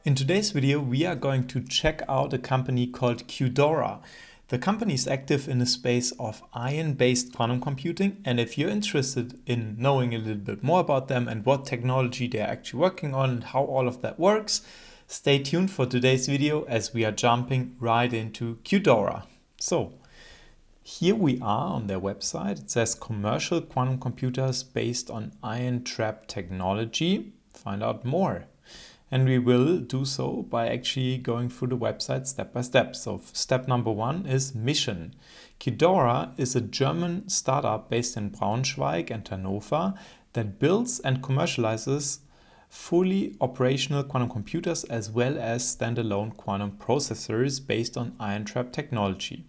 In today's video, we are going to check out a company called QUDORA. The company is active in the space of ion-based quantum computing, and if you're interested in knowing a little bit more about them and what technology they're actually working on and how all of that works, stay tuned for today's video as we are jumping right into QUDORA. So, here we are on their website. It says commercial quantum computers based on ion trap technology. Find out more. And we will do so by actually going through the website step by step. So step number one is mission. QUDORA is a German startup based in Braunschweig and Hannover that builds and commercializes fully operational quantum computers as well as standalone quantum processors based on ion trap technology.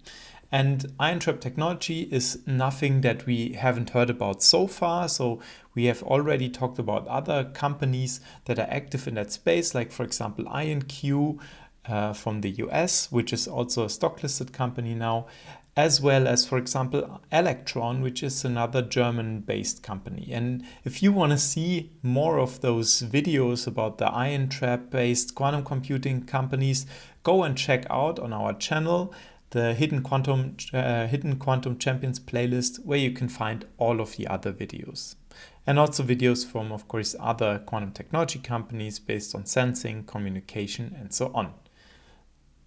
And ion trap technology is nothing that we haven't heard about so far. So we have already talked about other companies that are active in that space, like for example IonQ from the US, which is also a stock listed company now, as well as for example Electron, which is another German based company. And if you want to see more of those videos about the ion trap based quantum computing companies, go and check out on our channel the Hidden Quantum Champions playlist, where you can find all of the other videos. And also videos from, of course, other quantum technology companies based on sensing, communication, and so on.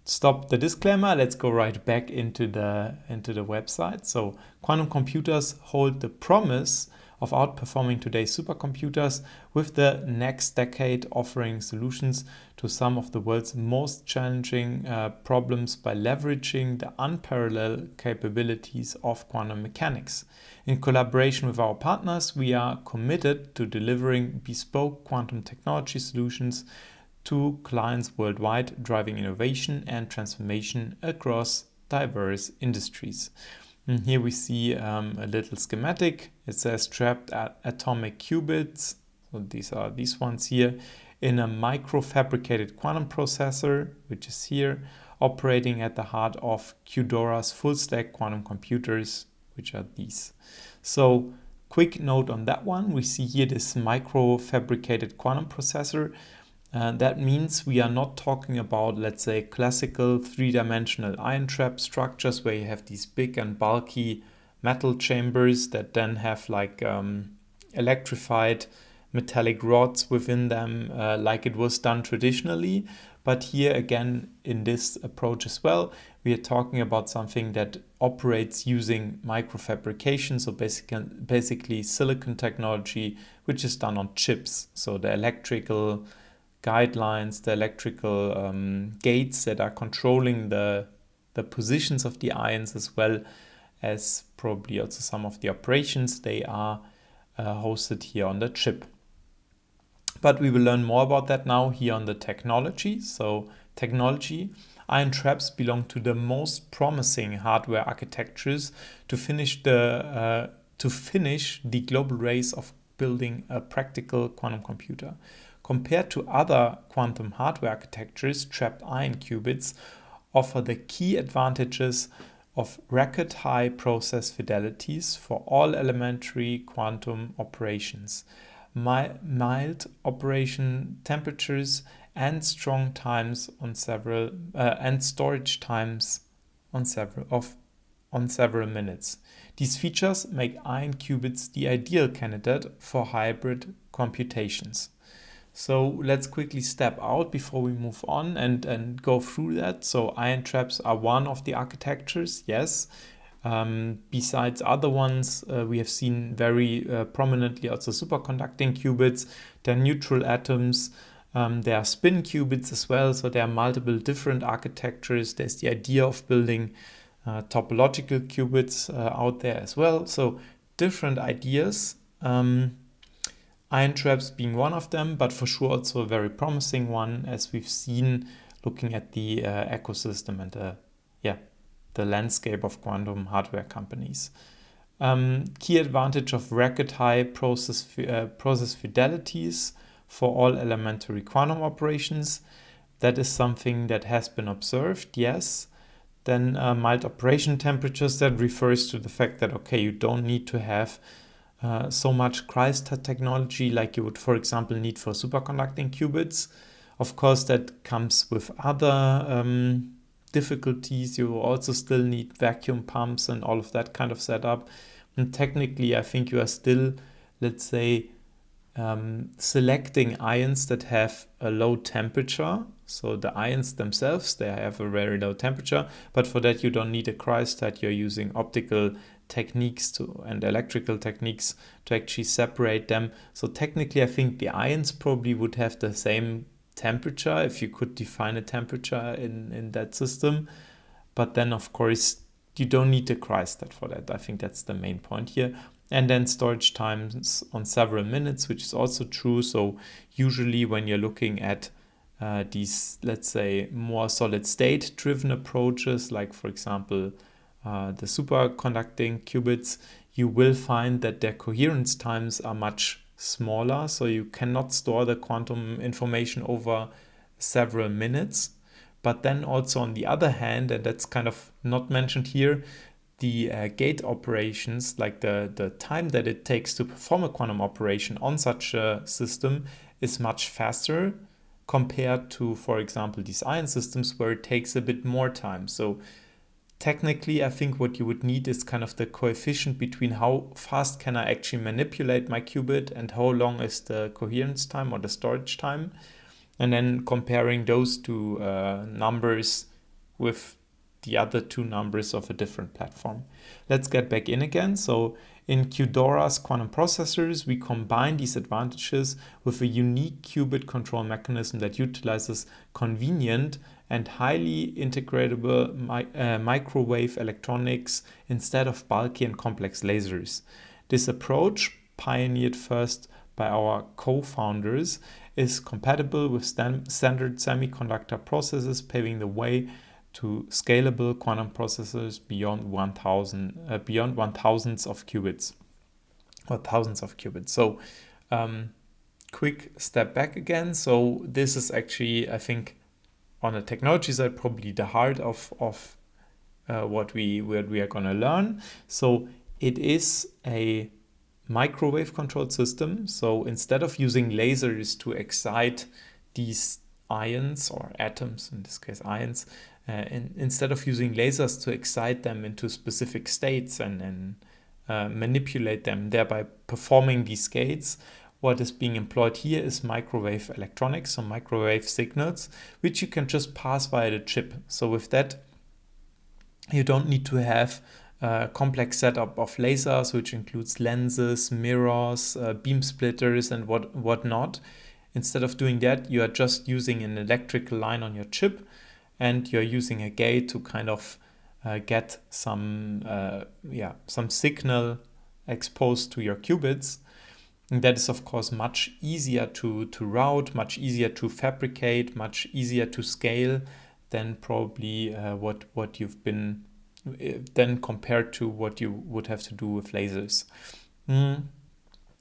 Stop the disclaimer. Let's go right back into the website. So quantum computers hold the promise of outperforming today's supercomputers, with the next decade offering solutions to some of the world's most challenging problems by leveraging the unparalleled capabilities of quantum mechanics. In collaboration with our partners, we are committed to delivering bespoke quantum technology solutions to clients worldwide, driving innovation and transformation across diverse industries. And here we see a little schematic. It says trapped at atomic qubits. So these are these ones here in a microfabricated quantum processor, which is here, operating at the heart of QUDORA's full stack quantum computers, which are these. So quick note on that one. We see here this microfabricated quantum processor. That means we are not talking about, let's say, classical three-dimensional ion trap structures where you have these big and bulky metal chambers that then have like electrified metallic rods within them, like it was done traditionally. But here again, in this approach as well, we are talking about something that operates using microfabrication, so basically silicon technology, which is done on chips. So the electrical guidelines, the electrical gates that are controlling the positions of the ions, as well as probably also some of the operations, they are hosted here on the chip. But we will learn more about that now here on the technology. So technology, ion traps belong to the most promising hardware architectures to finish the global race of building a practical quantum computer. Compared to other quantum hardware architectures, trapped ion qubits offer the key advantages of record-high process fidelities for all elementary quantum operations, mild operation temperatures, and strong times on several and storage times on several minutes. These features make ion qubits the ideal candidate for hybrid computations. So let's quickly step out before we move on and go through that. So ion traps are one of the architectures, yes. Besides other ones, we have seen very prominently also superconducting qubits. There are neutral atoms. There are spin qubits as well. So there are multiple different architectures. There's the idea of building topological qubits out there as well. So different ideas. Ion traps being one of them, but for sure also a very promising one, as we've seen looking at the ecosystem and the landscape of quantum hardware companies. Key advantage of record-high process fidelities for all elementary quantum operations. That is something that has been observed, yes. Then mild operation temperatures, that refers to the fact that, okay, you don't need to have so much cryostat technology like you would, for example, need for superconducting qubits. Of course, that comes with other difficulties. You also still need vacuum pumps and all of that kind of setup. And technically, I think you are still, let's say, selecting ions that have a low temperature. So the ions themselves, they have a very low temperature, but for that you don't need a cryostat. You're using optical techniques and electrical techniques to actually separate them. So technically, I think the ions probably would have the same temperature if you could define a temperature in that system. But then, of course, you don't need a cryostat for that. I think that's the main point here. And then storage times on several minutes, which is also true. So usually when you're looking at these, let's say, more solid state driven approaches, like for example, the superconducting qubits, you will find that their coherence times are much smaller. So you cannot store the quantum information over several minutes. But then also on the other hand, and that's kind of not mentioned here, the gate operations, like the time that it takes to perform a quantum operation on such a system is much faster compared to, for example, these ion systems where it takes a bit more time. So technically, I think what you would need is kind of the coefficient between how fast can I actually manipulate my qubit and how long is the coherence time or the storage time. And then comparing those two numbers with the other two numbers of a different platform. Let's get back in again. So in QUDORA's quantum processors, we combine these advantages with a unique qubit control mechanism that utilizes convenient and highly integratable microwave electronics instead of bulky and complex lasers. This approach, pioneered first by our co-founders, is compatible with standard semiconductor processes, paving the way to scalable quantum processors beyond 1,000s of qubits or thousands of qubits. So quick step back again. So this is actually, I think, on the technology side, probably the heart of what we are going to learn. So it is a microwave controlled system. So instead of using lasers to excite these ions or atoms, in this case ions, instead of using lasers to excite them into specific states and manipulate them, thereby performing these gates, what is being employed here is microwave electronics, so microwave signals, which you can just pass via the chip. So with that, you don't need to have a complex setup of lasers, which includes lenses, mirrors, beam splitters, and whatnot. Instead of doing that, you are just using an electrical line on your chip, and you're using a gate to kind of get some signal exposed to your qubits. And that is, of course, much easier to route, much easier to fabricate, much easier to scale than probably what you've been then compared to what you would have to do with lasers.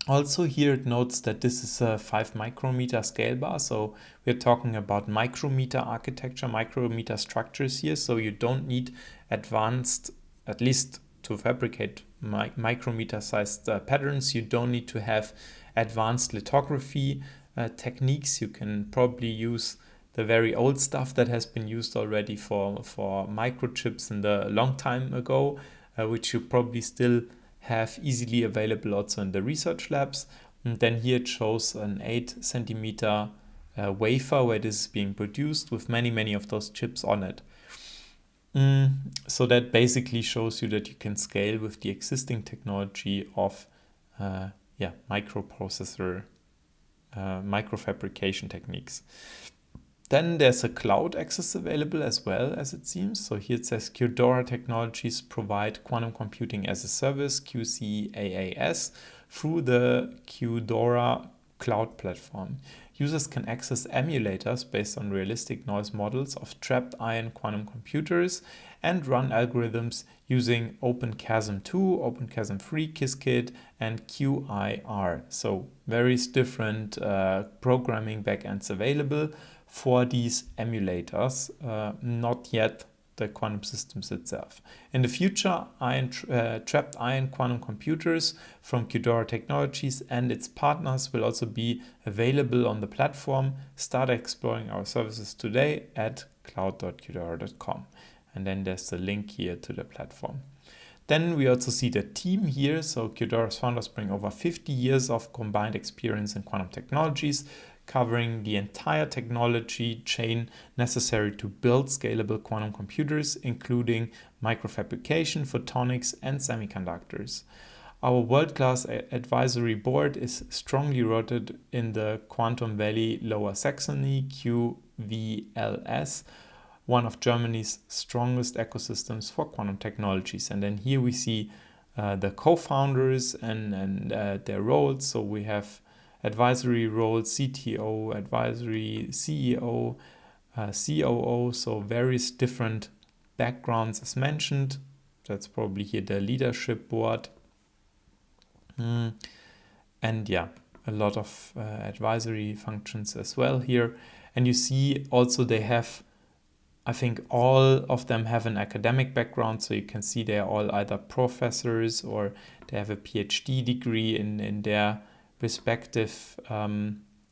Also here it notes that this is a 5 micrometer scale bar, so we're talking about micrometer architecture, micrometer structures here, so you don't need advanced, at least to fabricate micrometer sized patterns, you don't need to have advanced lithography techniques. You can probably use the very old stuff that has been used already for microchips in the long time ago, which you probably still have easily available also in the research labs. And then here it shows an 8 centimeter wafer where this is being produced with many of those chips on it. So that basically shows you that you can scale with the existing technology of microprocessor microfabrication techniques. Then there's a cloud access available as well, as it seems. So here it says QUDORA technologies provide quantum computing as a service, QCaaS, through the QUDORA cloud platform. Users can access emulators based on realistic noise models of trapped ion quantum computers and run algorithms using OpenQASM2, OpenQASM3, Qiskit, and QIR. So various different programming backends available for these emulators, not yet the quantum systems itself. In the future, trapped ion quantum computers from QUDORA Technologies and its partners will also be available on the platform. Start exploring our services today at cloud.qudora.com. And then there's the link here to the platform. Then we also see the team here. So QUDORA's founders bring over 50 years of combined experience in quantum technologies, covering the entire technology chain necessary to build scalable quantum computers, including microfabrication, photonics, and semiconductors. Our world-class advisory board is strongly rooted in the Quantum Valley Lower Saxony, QVLS, one of Germany's strongest ecosystems for quantum technologies. And then here we see the co-founders and their roles. So we have advisory roles, CTO, advisory, CEO, COO, so various different backgrounds as mentioned. That's probably here the leadership board. And yeah, a lot of advisory functions as well here. And you see also they have, I think all of them have an academic background, so you can see they're all either professors or they have a PhD degree in their respective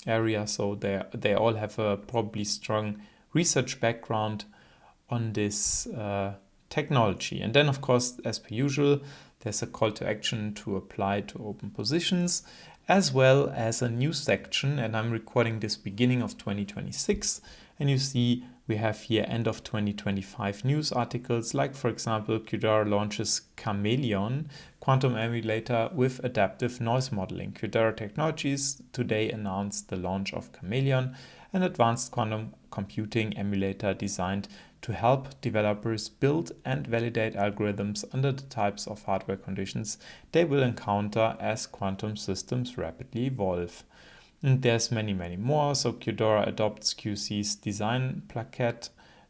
area. So they all have a probably strong research background on this technology. And then, of course, as per usual, there's a call to action to apply to open positions, as well as a new section. And I'm recording this beginning of 2026. And you see we have here end of 2025 news articles, like for example, QUDORA launches Chameleon, quantum emulator with adaptive noise modeling. QUDORA Technologies today announced the launch of Chameleon, an advanced quantum computing emulator designed to help developers build and validate algorithms under the types of hardware conditions they will encounter as quantum systems rapidly evolve. And there's many more. So QUDORA adopts QC's design plaquette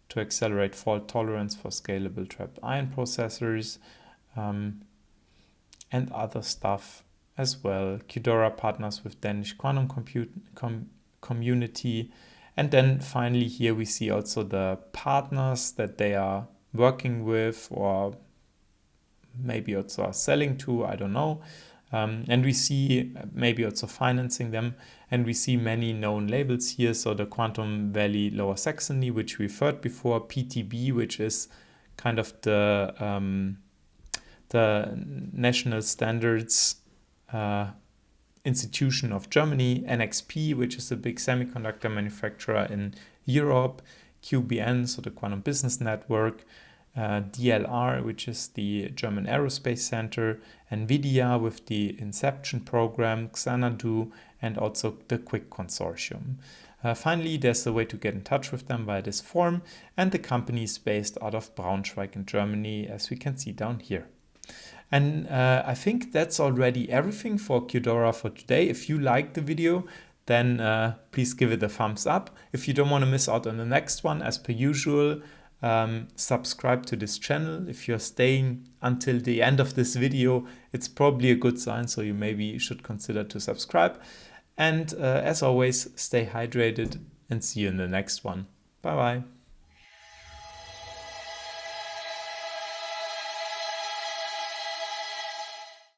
to accelerate fault tolerance for scalable trapped ion processors and other stuff as well. QUDORA partners with Danish quantum community. And then finally here we see also the partners that they are working with or maybe also are selling to, I don't know. And we see maybe also financing them, and we see many known labels here. So the Quantum Valley Lower Saxony, which we've heard before, PTB, which is kind of the national standards institution of Germany, NXP, which is a big semiconductor manufacturer in Europe, QBN, so the Quantum Business Network, DLR, which is the German Aerospace Center, NVIDIA with the Inception program, Xanadu, and also the QUIC Consortium. Finally, there's a way to get in touch with them via this form, and the company is based out of Braunschweig in Germany, as we can see down here. And I think that's already everything for QUDORA for today. If you liked the video, then please give it a thumbs up. If you don't want to miss out on the next one, as per usual, subscribe to this channel. If you're staying until the end of this video, it's probably a good sign, so you should consider to subscribe. And as always, stay hydrated and see you in the next one. Bye bye.